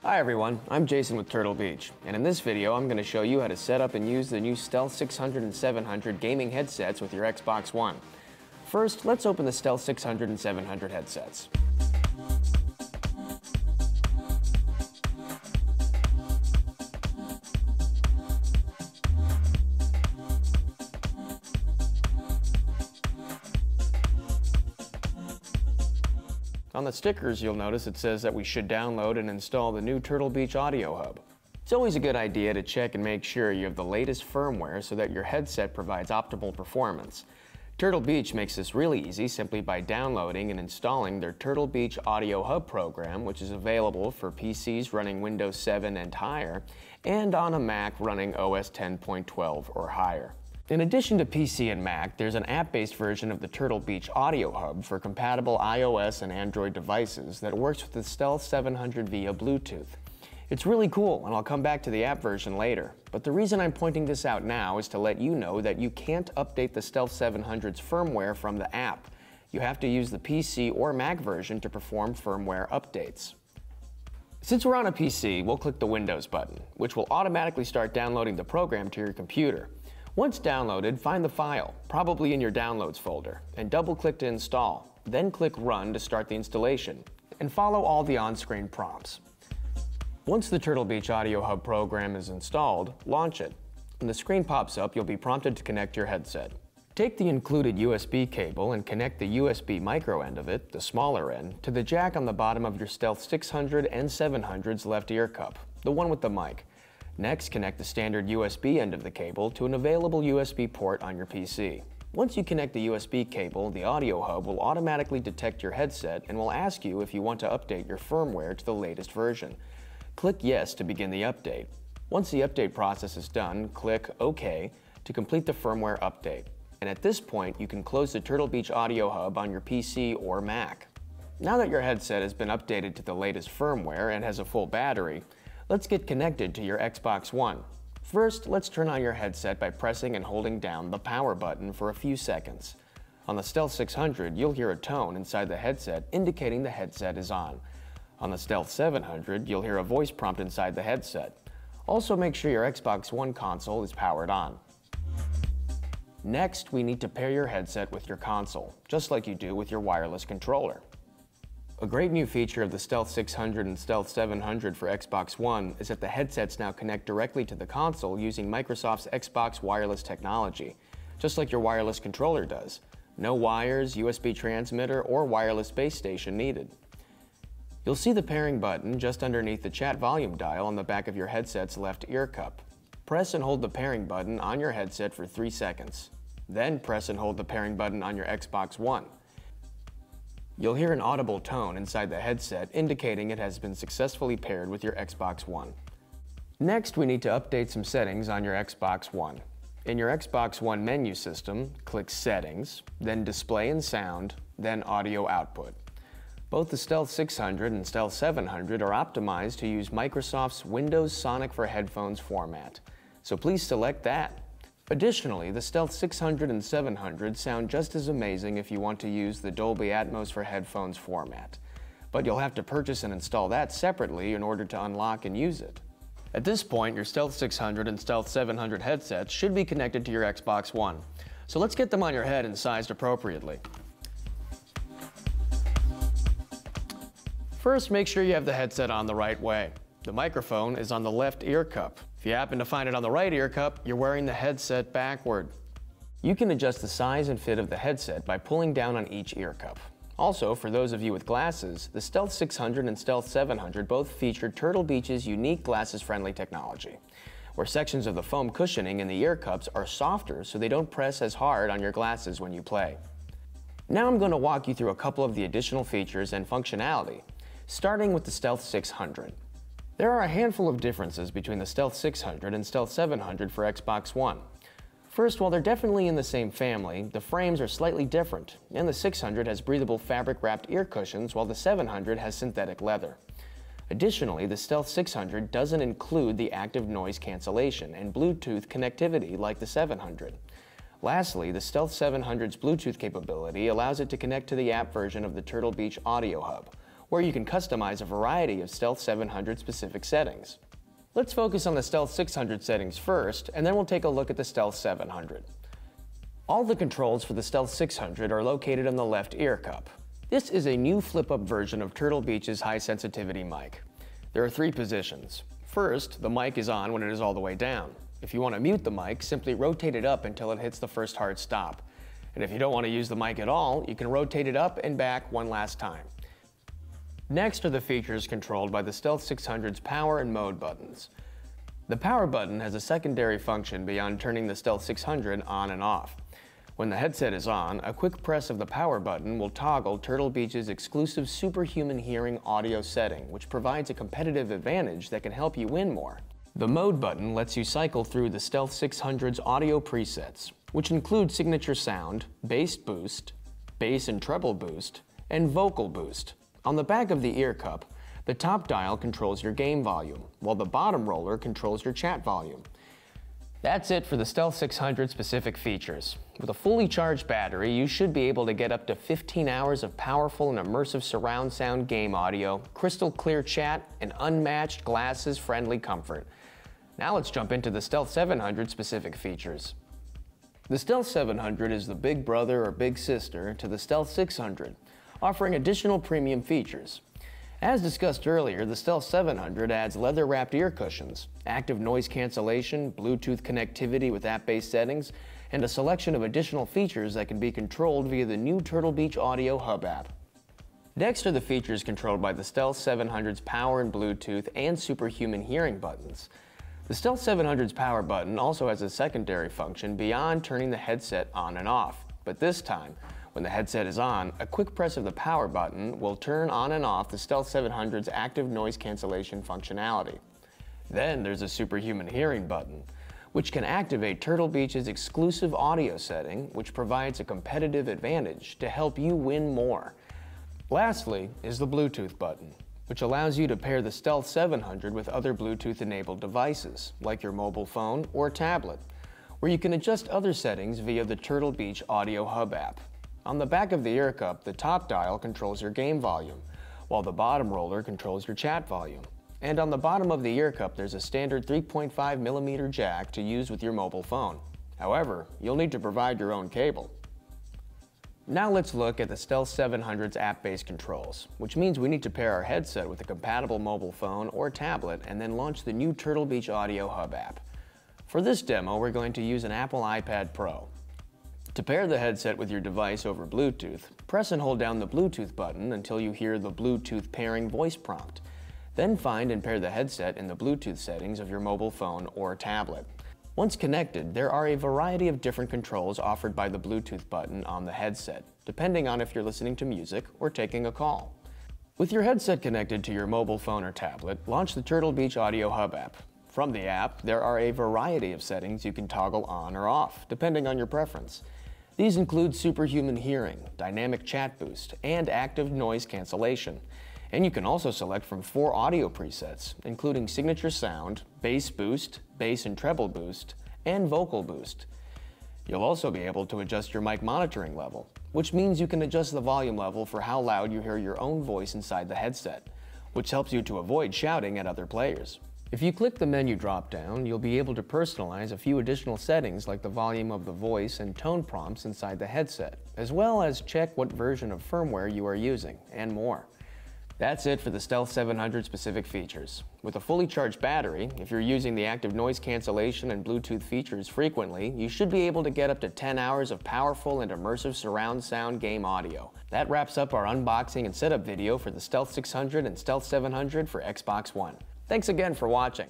Hi everyone, I'm Jason with Turtle Beach, and in this video I'm going to show you how to set up and use the new Stealth 600 and 700 gaming headsets with your Xbox One. First, let's open the Stealth 600 and 700 headsets. On the stickers, you'll notice it says that we should download and install the new Turtle Beach Audio Hub. It's always a good idea to check and make sure you have the latest firmware so that your headset provides optimal performance. Turtle Beach makes this really easy simply by downloading and installing their Turtle Beach Audio Hub program, which is available for PCs running Windows 7 and higher, and on a Mac running OS 10.12 or higher. In addition to PC and Mac, there's an app-based version of the Turtle Beach Audio Hub for compatible iOS and Android devices that works with the Stealth 700 via Bluetooth. It's really cool, and I'll come back to the app version later, but the reason I'm pointing this out now is to let you know that you can't update the Stealth 700's firmware from the app. You have to use the PC or Mac version to perform firmware updates. Since we're on a PC, we'll click the Windows button, which will automatically start downloading the program to your computer. Once downloaded, find the file, probably in your Downloads folder, and double-click to install. Then click Run to start the installation, and follow all the on-screen prompts. Once the Turtle Beach Audio Hub program is installed, launch it. When the screen pops up, you'll be prompted to connect your headset. Take the included USB cable and connect the USB micro end of it, the smaller end, to the jack on the bottom of your Stealth 600 and 700's left ear cup, the one with the mic. Next, connect the standard USB end of the cable to an available USB port on your PC. Once you connect the USB cable, the Audio Hub will automatically detect your headset and will ask you if you want to update your firmware to the latest version. Click Yes to begin the update. Once the update process is done, click OK to complete the firmware update. And at this point, you can close the Turtle Beach Audio Hub on your PC or Mac. Now that your headset has been updated to the latest firmware and has a full battery, let's get connected to your Xbox One. First, let's turn on your headset by pressing and holding down the power button for a few seconds. On the Stealth 600, you'll hear a tone inside the headset indicating the headset is on. On the Stealth 700, you'll hear a voice prompt inside the headset. Also, make sure your Xbox One console is powered on. Next, we need to pair your headset with your console, just like you do with your wireless controller. A great new feature of the Stealth 600 and Stealth 700 for Xbox One is that the headsets now connect directly to the console using Microsoft's Xbox wireless technology, just like your wireless controller does. No wires, USB transmitter, or wireless base station needed. You'll see the pairing button just underneath the chat volume dial on the back of your headset's left ear cup. Press and hold the pairing button on your headset for 3 seconds. Then press and hold the pairing button on your Xbox One. You'll hear an audible tone inside the headset indicating it has been successfully paired with your Xbox One. Next, we need to update some settings on your Xbox One. In your Xbox One menu system, click Settings, then Display and Sound, then Audio Output. Both the Stealth 600 and Stealth 700 are optimized to use Microsoft's Windows Sonic for Headphones format, so please select that. Additionally, the Stealth 600 and 700 sound just as amazing if you want to use the Dolby Atmos for Headphones format, but you'll have to purchase and install that separately in order to unlock and use it. At this point, your Stealth 600 and Stealth 700 headsets should be connected to your Xbox One, so let's get them on your head and sized appropriately. First, make sure you have the headset on the right way. The microphone is on the left ear cup. If you happen to find it on the right ear cup, you're wearing the headset backward. You can adjust the size and fit of the headset by pulling down on each ear cup. Also, for those of you with glasses, the Stealth 600 and Stealth 700 both feature Turtle Beach's unique glasses-friendly technology, where sections of the foam cushioning in the ear cups are softer so they don't press as hard on your glasses when you play. Now I'm going to walk you through a couple of the additional features and functionality, starting with the Stealth 600. There are a handful of differences between the Stealth 600 and Stealth 700 for Xbox One. First, while they're definitely in the same family, the frames are slightly different, and the 600 has breathable fabric-wrapped ear cushions while the 700 has synthetic leather. Additionally, the Stealth 600 doesn't include the active noise cancellation and Bluetooth connectivity like the 700. Lastly, the Stealth 700's Bluetooth capability allows it to connect to the app version of the Turtle Beach Audio Hub, where you can customize a variety of Stealth 700 specific settings. Let's focus on the Stealth 600 settings first, and then we'll take a look at the Stealth 700. All the controls for the Stealth 600 are located on the left ear cup. This is a new flip-up version of Turtle Beach's high-sensitivity mic. There are 3 positions. First, the mic is on when it is all the way down. If you want to mute the mic, simply rotate it up until it hits the first hard stop. And if you don't want to use the mic at all, you can rotate it up and back one last time. Next are the features controlled by the Stealth 600's power and mode buttons. The power button has a secondary function beyond turning the Stealth 600 on and off. When the headset is on, a quick press of the power button will toggle Turtle Beach's exclusive superhuman hearing audio setting, which provides a competitive advantage that can help you win more. The mode button lets you cycle through the Stealth 600's audio presets, which include signature sound, bass boost, bass and treble boost, and vocal boost. On the back of the ear cup, the top dial controls your game volume, while the bottom roller controls your chat volume. That's it for the Stealth 600 specific features. With a fully charged battery, you should be able to get up to 15 hours of powerful and immersive surround sound game audio, crystal clear chat, and unmatched glasses-friendly comfort. Now let's jump into the Stealth 700 specific features. The Stealth 700 is the big brother or big sister to the Stealth 600, offering additional premium features. As discussed earlier, the Stealth 700 adds leather-wrapped ear cushions, active noise cancellation, Bluetooth connectivity with app-based settings, and a selection of additional features that can be controlled via the new Turtle Beach Audio Hub app. Next are the features controlled by the Stealth 700's power and Bluetooth and superhuman hearing buttons. The Stealth 700's power button also has a secondary function beyond turning the headset on and off, but this time, when the headset is on, a quick press of the power button will turn on and off the Stealth 700's active noise cancellation functionality. Then there's a superhuman hearing button, which can activate Turtle Beach's exclusive audio setting, which provides a competitive advantage to help you win more. Lastly is the Bluetooth button, which allows you to pair the Stealth 700 with other Bluetooth-enabled devices, like your mobile phone or tablet, where you can adjust other settings via the Turtle Beach Audio Hub app. On the back of the ear cup, the top dial controls your game volume, while the bottom roller controls your chat volume. And on the bottom of the ear cup, there's a standard 3.5mm jack to use with your mobile phone. However, you'll need to provide your own cable. Now let's look at the Stealth 700's app-based controls, which means we need to pair our headset with a compatible mobile phone or tablet and then launch the new Turtle Beach Audio Hub app. For this demo, we're going to use an Apple iPad Pro. To pair the headset with your device over Bluetooth, press and hold down the Bluetooth button until you hear the Bluetooth pairing voice prompt. Then find and pair the headset in the Bluetooth settings of your mobile phone or tablet. Once connected, there are a variety of different controls offered by the Bluetooth button on the headset, depending on if you're listening to music or taking a call. With your headset connected to your mobile phone or tablet, launch the Turtle Beach Audio Hub app. From the app, there are a variety of settings you can toggle on or off, depending on your preference. These include superhuman hearing, dynamic chat boost, and active noise cancellation. And you can also select from 4 audio presets, including signature sound, bass boost, bass and treble boost, and vocal boost. You'll also be able to adjust your mic monitoring level, which means you can adjust the volume level for how loud you hear your own voice inside the headset, which helps you to avoid shouting at other players. If you click the menu drop-down, you'll be able to personalize a few additional settings like the volume of the voice and tone prompts inside the headset, as well as check what version of firmware you are using, and more. That's it for the Stealth 700 specific features. With a fully charged battery, if you're using the active noise cancellation and Bluetooth features frequently, you should be able to get up to 10 hours of powerful and immersive surround sound game audio. That wraps up our unboxing and setup video for the Stealth 600 and Stealth 700 for Xbox One. Thanks again for watching.